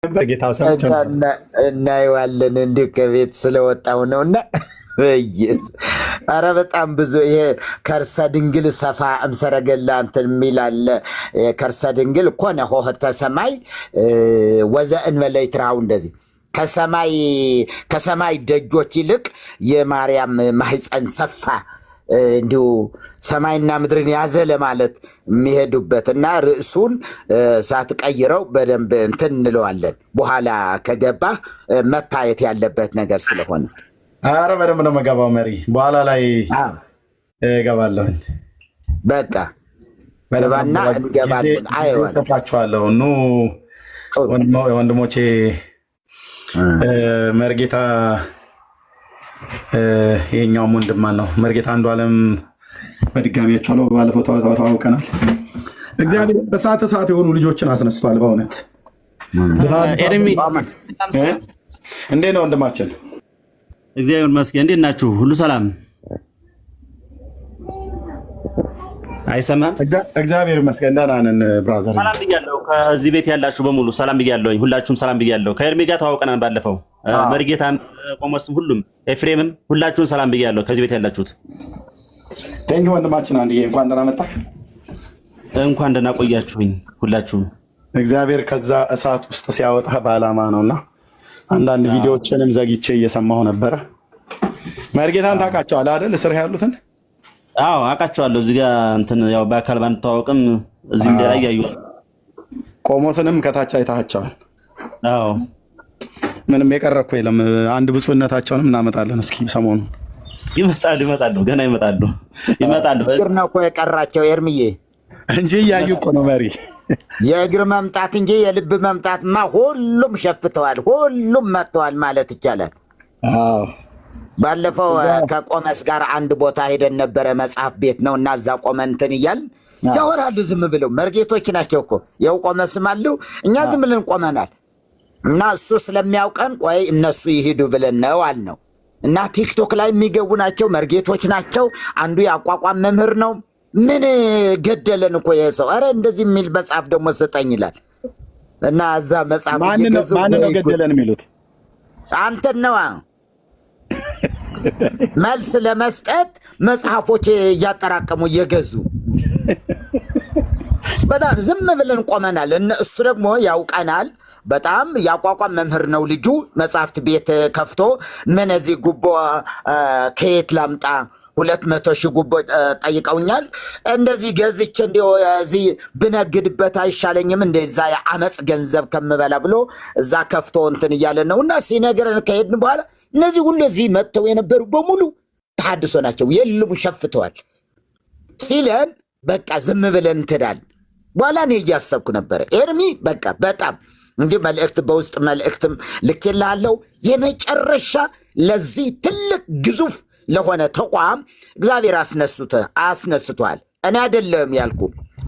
በጌታ ሰምቼ እናየዋለን እንዲህ ከቤት ስለወጣው ነውና በየስ አረ በጣም ብዙ ይሄ ከርሰ ድንግል ሰፋ እምሰረገላ እንትን የሚላል ከርሰ ድንግል ኮነ ሆህተ ሰማይ ወዘእን መለይትራው እንደዚህ ከሰማይ ደጆች ይልቅ የማርያም ማህፀን ሰፋ እንዲሁ ሰማይና ምድርን ያዘ ለማለት የሚሄዱበት እና ርዕሱን ሳትቀይረው በደንብ እንትን እንለዋለን። በኋላ ከገባ መታየት ያለበት ነገር ስለሆነ አረ በደንብ ነው መገባው። መሪ በኋላ ላይ እገባለሁ። በቃ በለባና እንገባለን። አይዋል ሰፋችኋለሁ። ኑ ወንድሞቼ መርጌታ የኛውም ወንድም ነው መርጌታ አንዱ ዓለም በድጋሚያቸው ባለፈው ተዋውቀናል። እግዚአብሔር በሰዓት የሆኑ ልጆችን አስነስቷል። በእውነት እንዴት ነው ወንድማችን? እግዚአብሔር ይመስገን። እንዴት ናችሁ? ሁሉ ሰላም? አይሰማም? እግዚአብሔር ይመስገን ደህና ነን ብራዘር። ሰላም ብያለሁ። ከዚህ ቤት ያላችሁ በሙሉ ሰላም ብያለሁ። ሁላችሁም ሰላም ብያለሁ። ከኤርሚ ጋር ተዋውቀናል ባለፈው። መርጌታም ቆሞስም ሁሉም ኤፍሬምም ሁላችሁም ሰላም ብያለሁ። ከዚህ ቤት ያላችሁት ቴንኪ ወንድማችን አንድዬ እንኳን ደህና መጣ። እንኳን ደህና ቆያችሁኝ ሁላችሁም። እግዚአብሔር ከዛ እሳት ውስጥ ሲያወጣ በዓላማ ነውና አንዳንድ ቪዲዮዎችንም ዘግቼ እየሰማሁ ነበረ። መርጌታን ታውቃቸዋለህ አይደል? እስር ያሉትን አዎ አውቃቸዋለሁ። እዚህ ጋር እንትን ያው በአካል ባንተዋወቅም እዚህ እንደ ላይ ያዩ ቆሞስንም ከታች አይታቸዋል። አዎ ምንም የቀረኩ የለም። አንድ ብፁዕነታቸውንም እናመጣለን። እስኪ ሰሞኑን ይመጣሉ፣ ገና ይመጣሉ። እግር ነው እኮ የቀራቸው ኤርምዬ እንጂ እያዩ እኮ ነው መሪ። የእግር መምጣት እንጂ የልብ መምጣትማ ሁሉም ሸፍተዋል፣ ሁሉም መጥተዋል ማለት ይቻላል። አዎ ባለፈው ከቆመስ ጋር አንድ ቦታ ሄደን ነበረ። መጽሐፍ ቤት ነው እና እዛ ቆመንትን እያል ያወራሉ። ዝም ብለው መርጌቶች ናቸው እኮ የው ቆመስም አሉ። እኛ ዝም ብለን ቆመናል እና እሱ ስለሚያውቀን ቆይ እነሱ ይሄዱ ብለን ነው አልነው። እና ቲክቶክ ላይ የሚገቡ ናቸው፣ መርጌቶች ናቸው። አንዱ የአቋቋም መምህር ነው። ምን ገደለን እኮ ይሄ ሰው። ኧረ እንደዚህ የሚል መጽሐፍ ደግሞ ስጠኝ ይላል እና እዛ መጽሐፍ ማን ነው ገደለን የሚሉት? አንተን ነዋ መልስ ለመስጠት መጽሐፎች እያጠራቀሙ እየገዙ በጣም ዝም ብለን ቆመናል። እሱ ደግሞ ያውቀናል። በጣም ያቋቋም መምህር ነው ልጁ። መጽሐፍት ቤት ከፍቶ ምን እዚህ ጉቦ ከየት ላምጣ 200,000 ጉቦ ጠይቀውኛል። እንደዚህ ገዝቼ እንዲሁ እዚህ ብነግድበት አይሻለኝም እንደዛ የአመፅ ገንዘብ ከምበላ ብሎ እዛ ከፍቶ እንትን እያለ ነው እና ሲነገረን ከሄድን በኋላ እነዚህ ሁሉ እዚህ መጥተው የነበሩ በሙሉ ተሐድሶ ናቸው፣ የሉም ሸፍተዋል ሲለን በቃ ዝም ብለን እንትዳል። በኋላ እኔ እያሰብኩ ነበረ ኤርሚ በቃ በጣም እንዲህ መልእክት በውስጥ መልእክትም ልኬልሃለሁ። የመጨረሻ ለዚህ ትልቅ ግዙፍ ለሆነ ተቋም እግዚአብሔር አስነስቷል። እኔ አይደለም ያልኩ፣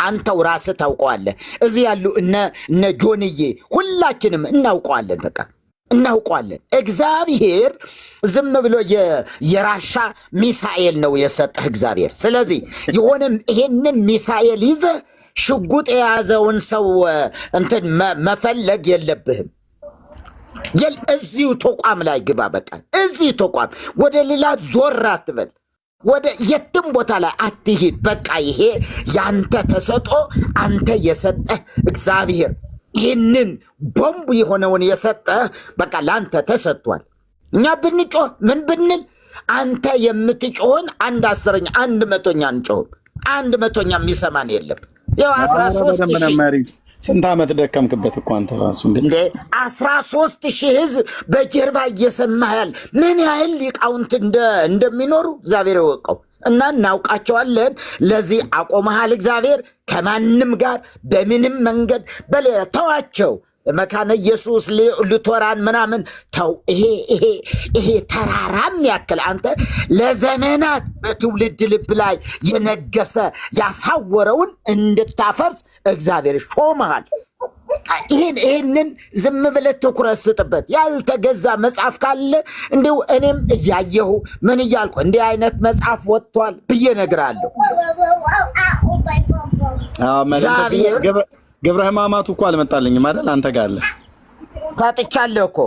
አንተው ራስህ ታውቀዋለህ። እዚህ ያሉ እነ ጆንዬ ሁላችንም እናውቀዋለን። በቃ እናውቀዋለን። እግዚአብሔር ዝም ብሎ የራሻ ሚሳኤል ነው የሰጠህ እግዚአብሔር። ስለዚህ የሆነም ይሄንን ሚሳኤል ይዘህ ሽጉጥ የያዘውን ሰው እንትን መፈለግ የለብህም። እዚሁ ተቋም ላይ ግባ። በቃ እዚህ ተቋም ወደ ሌላ ዞር አትበል፣ ወደ የትም ቦታ ላይ አትሂድ። በቃ ይሄ ያንተ ተሰጦ አንተ የሰጠህ እግዚአብሔር ይህንን ቦምብ የሆነውን የሰጠህ በቃ ለአንተ ተሰጥቷል። እኛ ብንጮህ ምን ብንል አንተ የምትጮህን 1/10 1/100 አንጮህም። 1/100 የሚሰማን የለም። ያው 13,000 ስንት ዓመት ደከምክበት እኮ አንተ ራሱ እንዴ 13,000 ህዝብ በጀርባ እየሰማህ ያል ምን ያህል ሊቃውንት እንደሚኖሩ እግዚአብሔር ይወቀው እና እናውቃቸዋለን። ለዚህ አቆመሃል እግዚአብሔር። ከማንም ጋር በምንም መንገድ በሌላ ተዋቸው። መካነ ኢየሱስ ሉተራን ምናምን ተው። ይሄ ተራራም ያክል አንተ ለዘመናት በትውልድ ልብ ላይ የነገሰ ያሳወረውን እንድታፈርስ እግዚአብሔር ሾመሃል። ይህንን ዝም ብለህ ትኩረት ስጥበት። ያልተገዛ መጽሐፍ ካለ እንዲሁ እኔም እያየሁ ምን እያልኩ እንዲህ አይነት መጽሐፍ ወጥቷል ብዬ እነግርሃለሁ። ግብረ ሕማማቱ እኮ አልመጣልኝም አይደል? አንተ ጋር አለ ሰጥቻለሁ እኮ